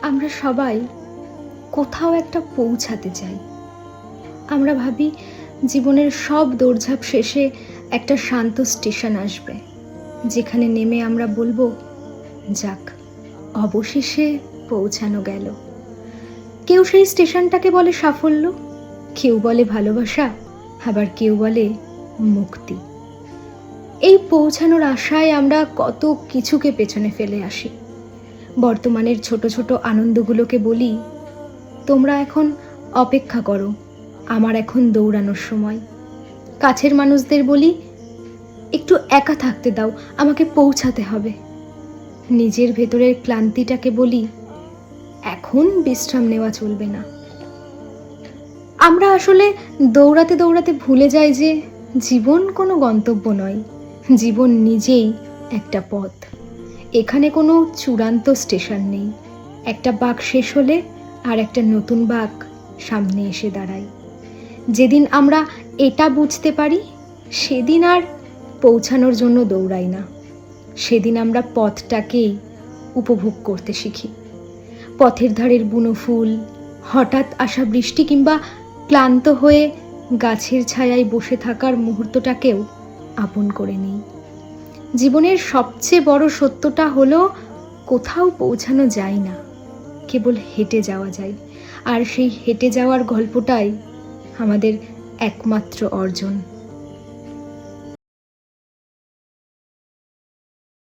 আমরা সবাই কোথাও একটা পৌঁছাতে চাই। আমরা ভাবি জীবনের সব দৌড়ঝাঁপ শেষে একটা শান্ত স্টেশন আসবে, যেখানে নেমে আমরা বলবো, যাক, অবশেষে পৌঁছানো গেল। কেউ সেই স্টেশনটাকে বলে সাফল্য, কেউ বলে ভালোবাসা, আবার কেউ বলে মুক্তি। এই পৌঁছানোর আশায় আমরা কত কিছুকে পেছনে ফেলে আসি। বর্তমানের ছোট ছোট আনন্দগুলোকে বলি, তোমরা এখন অপেক্ষা করো, আমার এখন দৌড়ানোর সময়। কাছের মানুষদের বলি, একটু একা থাকতে দাও, আমাকে পৌঁছাতে হবে। নিজের ভেতরের ক্লান্তিটাকে বলি, এখন বিশ্রাম নেওয়া চলবে না। আমরা আসলে দৌড়াতে দৌড়াতে ভুলে যাই যে জীবন কোনো গন্তব্য নয়, জীবন নিজেই একটা পথ। এখানে কোনো চূড়ান্ত স্টেশন নেই। একটা বাঁক শেষ হলে আর একটা নতুন বাঁক সামনে এসে দাঁড়ায়। যেদিন আমরা এটা বুঝতে পারি, সেদিন আর পৌঁছানোর জন্য দৌড়াই না, সেদিন আমরা পথটাকেই উপভোগ করতে শিখি। পথের ধারের বুনো ফুল, হঠাৎ আসা বৃষ্টি কিংবা ক্লান্ত হয়ে গাছের ছায়ায় বসে থাকার মুহূর্তটাকেও আপন করে নিই। জীবনের সবচেয়ে বড় সত্যটা হলো, কোথাও পৌঁছানো যায় না, কেবল হেঁটে যাওয়া যায়। আর সেই হেঁটে যাওয়ার গল্পটাই আমাদের একমাত্র অর্জন।